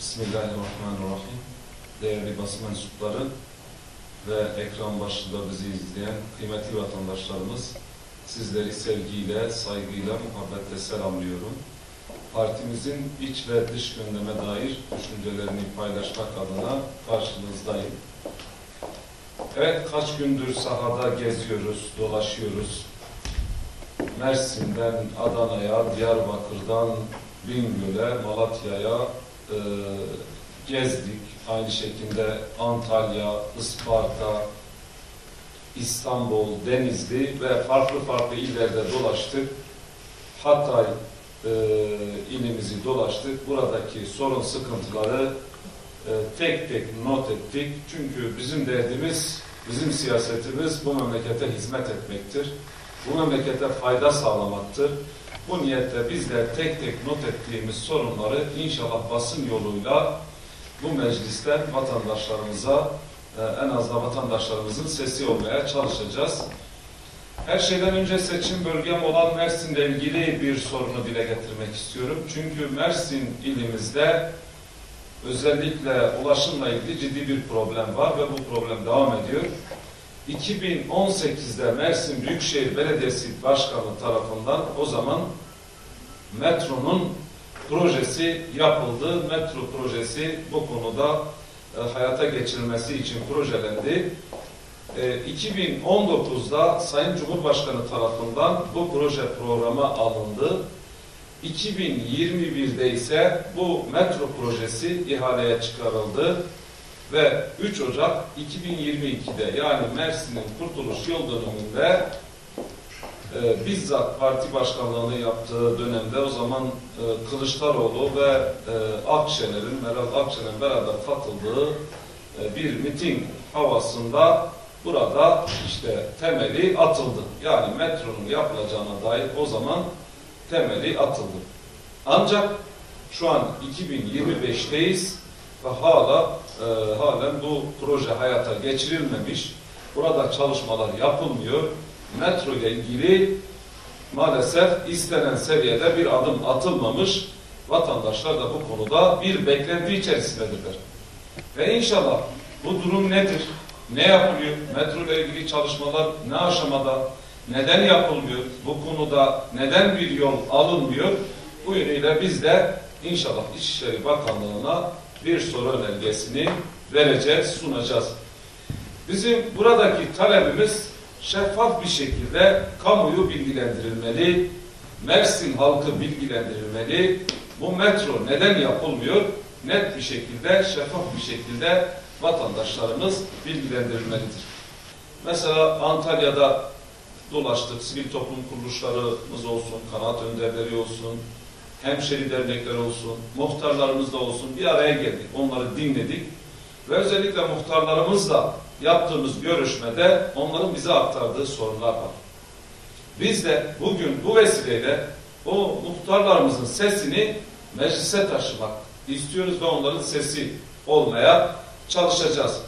Bismillahirrahmanirrahim. Değerli basın mensupları ve ekran başında bizi izleyen kıymetli vatandaşlarımız, sizleri sevgiyle, saygıyla, muhabbetle selamlıyorum. Partimizin iç ve dış gündeme dair düşüncelerini paylaşmak adına karşınızdayım. Evet, kaç gündür sahada geziyoruz, dolaşıyoruz. Mersin'den Adana'ya, Diyarbakır'dan Bingöl'e, Malatya'ya gezdik. Aynı şekilde Antalya, Isparta, İstanbul, Denizli ve farklı illerde dolaştık. Hatay ilimizi dolaştık. Buradaki sorun, sıkıntıları tek tek not ettik. Çünkü bizim derdimiz, bizim siyasetimiz bu memlekete hizmet etmektir. Bu memlekete fayda sağlamaktır. Bu niyetle bizler tek tek not ettiğimiz sorunları inşallah basın yoluyla bu meclisten vatandaşlarımıza, en azından vatandaşlarımızın sesi olmaya çalışacağız. Her şeyden önce seçim bölgem olan Mersin'le ilgili bir sorunu dile getirmek istiyorum. Çünkü Mersin ilimizde özellikle ulaşımla ilgili ciddi bir problem var ve bu problem devam ediyor. 2018'de Mersin Büyükşehir Belediyesi Başkanı tarafından o zaman metronun projesi yapıldı. Metro projesi bu konuda hayata geçirilmesi için projelendi. 2019'da Sayın Cumhurbaşkanı tarafından bu proje programı alındı. 2021'de ise bu metro projesi ihaleye çıkarıldı. Ve 3 Ocak 2022'de yani Mersin'in Kurtuluş Yol Dönümü'nde bizzat parti başkanlığını yaptığı dönemde o zaman Kılıçdaroğlu ve Meral Akşener'in beraber katıldığı bir miting havasında burada işte temeli atıldı. Yani metronun yapılacağına dair o zaman temeli atıldı. Ancak şu an 2025'teyiz ve halen bu proje hayata geçirilmemiş. Burada çalışmalar yapılmıyor. Metro ile ilgili maalesef istenen seviyede bir adım atılmamış. Vatandaşlar da bu konuda bir beklenti içerisindedirler. Ve inşallah bu durum nedir? Ne yapılıyor? Metro ile ilgili çalışmalar ne aşamada? Neden yapılmıyor? Bu konuda neden bir yol alınmıyor? Bu yönüyle biz de inşallah İçişleri Bakanlığı'na bir soru önergesini vereceğiz, sunacağız. Bizim buradaki talebimiz şeffaf bir şekilde kamuoyu bilgilendirilmeli, Mersin halkı bilgilendirilmeli. Bu metro neden yapılmıyor? Net bir şekilde, şeffaf bir şekilde vatandaşlarımız bilgilendirilmelidir. Mesela Antalya'da dolaştık, sivil toplum kuruluşlarımız olsun, kanaat önderleri olsun, hemşeri dernekler olsun, muhtarlarımız da olsun bir araya geldik, onları dinledik ve özellikle muhtarlarımızla yaptığımız görüşmede onların bize aktardığı sorunlar var. Biz de bugün bu vesileyle o muhtarlarımızın sesini meclise taşımak istiyoruz ve onların sesi olmaya çalışacağız.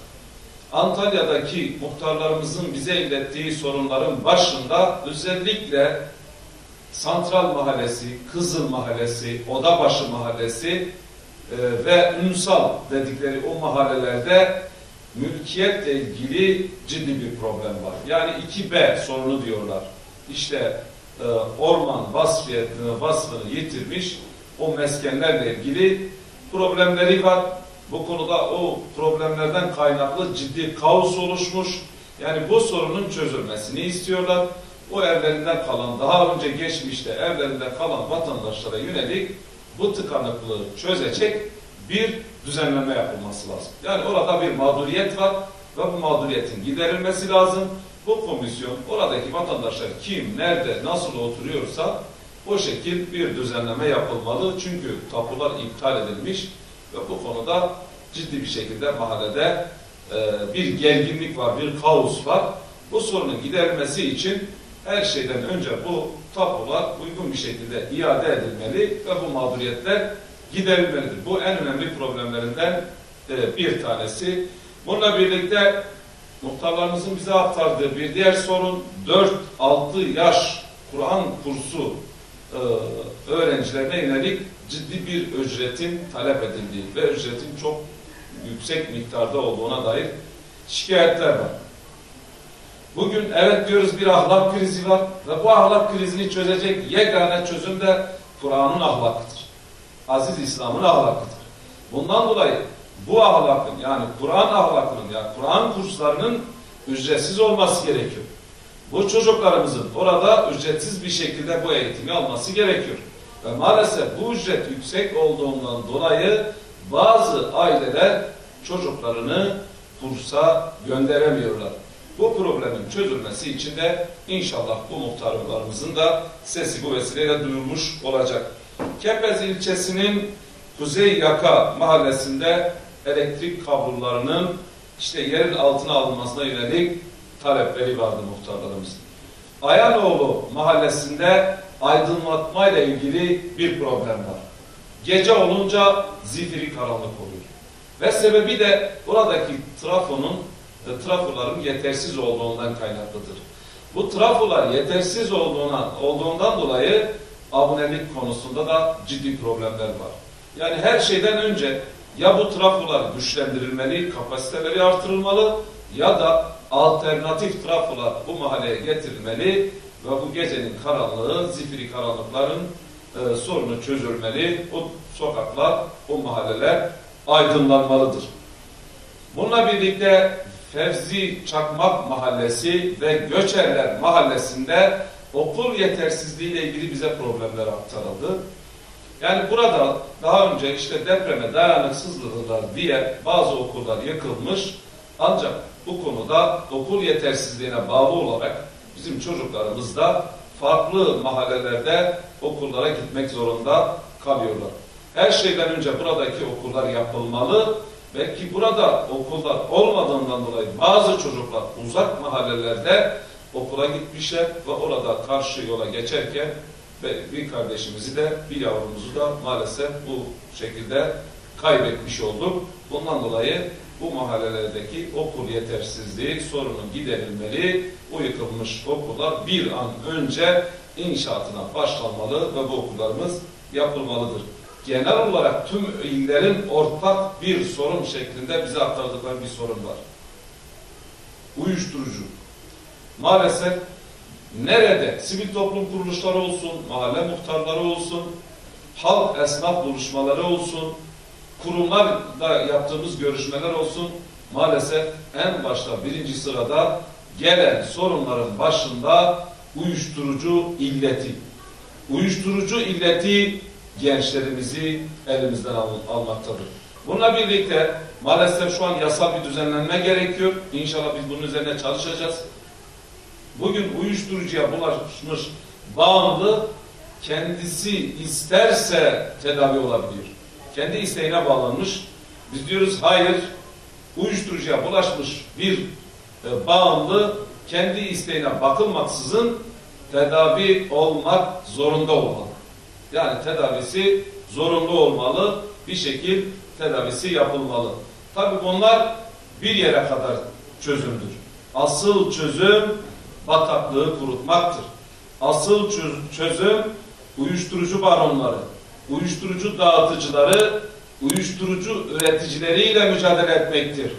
Antalya'daki muhtarlarımızın bize ilettiği sorunların başında özellikle Santral Mahallesi, Kızıl Mahallesi, Odabaşı Mahallesi ve Ünsal dedikleri o mahallelerde mülkiyetle ilgili ciddi bir problem var. Yani 2B sorunu diyorlar. İşte orman vasfını yitirmiş o meskenlerle ilgili problemleri var. Bu konuda o problemlerden kaynaklı ciddi kaos oluşmuş. Yani bu sorunun çözülmesini istiyorlar. O evlerinden kalan, daha önce geçmişte evlerinde kalan vatandaşlara yönelik bu tıkanıklığı çözecek bir düzenleme yapılması lazım. Yani orada bir mağduriyet var ve bu mağduriyetin giderilmesi lazım. Bu komisyon oradaki vatandaşlar kim, nerede, nasıl oturuyorsa o şekil bir düzenleme yapılmalı. Çünkü tapular iptal edilmiş ve bu konuda ciddi bir şekilde mahallede bir gerginlik var, bir kaos var. Bu sorunun giderilmesi için her şeyden önce bu tapular uygun bir şekilde iade edilmeli ve bu mağduriyetler giderilmelidir. Bu en önemli problemlerinden bir tanesi. Bununla birlikte muhtarlarımızın bize aktardığı bir diğer sorun 4-6 yaş Kur'an kursu öğrencilerine yönelik ciddi bir ücretin talep edildiği ve ücretin çok yüksek miktarda olduğuna dair şikayetler var. Bugün evet diyoruz, bir ahlak krizi var ve bu ahlak krizini çözecek yegane çözüm de Kur'an'ın ahlakıdır. Aziz İslam'ın ahlakıdır. Bundan dolayı bu ahlakın, yani Kur'an ahlakının, yani Kur'an kurslarının ücretsiz olması gerekiyor. Bu çocuklarımızın orada ücretsiz bir şekilde bu eğitimi alması gerekiyor. Ve maalesef bu ücret yüksek olduğundan dolayı bazı aileler çocuklarını kursa gönderemiyorlar. Bu problemin çözülmesi için de inşallah bu muhtarlarımızın da sesi bu vesileyle duyulmuş olacak. Kepez ilçesinin Kuzey Yaka mahallesinde elektrik kablolarının yerin altına alınmasına yönelik talepleri vardı muhtarlarımızın. Ayanoğlu mahallesinde aydınlatma ile ilgili bir problem var. Gece olunca zifiri karanlık oluyor. Ve sebebi de buradaki trafoların yetersiz olduğundan kaynaklıdır. Bu trafolar yetersiz olduğundan dolayı abonelik konusunda da ciddi problemler var. Yani her şeyden önce ya bu trafolar güçlendirilmeli, kapasiteleri artırılmalı ya da alternatif trafolar bu mahalleye getirilmeli ve bu gecenin karanlığı, zifiri karanlıkların sorunu çözülmeli. O sokaklar, o mahalleler aydınlanmalıdır. Bununla birlikte Fevzi Çakmak Mahallesi ve Göçerler Mahallesi'nde okul yetersizliği ile ilgili bize problemler aktarıldı. Yani burada daha önce depreme dayanıksızdırlar diye bazı okullar yıkılmış, ancak bu konuda okul yetersizliğine bağlı olarak bizim çocuklarımız da farklı mahallelerde okullara gitmek zorunda kalıyorlar. Her şeyden önce buradaki okullar yapılmalı. Belki burada okullar olmadığından dolayı bazı çocuklar uzak mahallelerde okula gitmişler ve orada karşı yola geçerken bir kardeşimizi de bir yavrumuzu da maalesef bu şekilde kaybetmiş olduk. Bundan dolayı bu mahallelerdeki okul yetersizliği sorunu giderilmeli. Bu yıkılmış okullar bir an önce inşaatına başlanmalı ve bu okullarımız yapılmalıdır. Genel olarak tüm illerin ortak bir sorun şeklinde bize aktardıkları bir sorun var. Uyuşturucu. Maalesef nerede sivil toplum kuruluşları olsun, mahalle muhtarları olsun, halk esnaf buluşmaları olsun, kurumlarla yaptığımız görüşmeler olsun, maalesef en başta birinci sırada gelen sorunların başında uyuşturucu illeti. Uyuşturucu illeti gençlerimizi elimizden almaktadır. Bununla birlikte maalesef şu an yasal bir düzenlenme gerekiyor. İnşallah biz bunun üzerine çalışacağız. Bugün uyuşturucuya bulaşmış bağımlı kendisi isterse tedavi olabiliyor. Kendi isteğine bağlanmış. Biz diyoruz hayır, uyuşturucuya bulaşmış bir bağımlı kendi isteğine bakılmaksızın tedavi olmak zorunda olmalı. Yani tedavisi zorunlu olmalı, bir şekil tedavisi yapılmalı. Tabii bunlar bir yere kadar çözümdür. Asıl çözüm bataklığı kurutmaktır. Asıl çözüm uyuşturucu baronları, uyuşturucu dağıtıcıları, uyuşturucu üreticileriyle mücadele etmektir.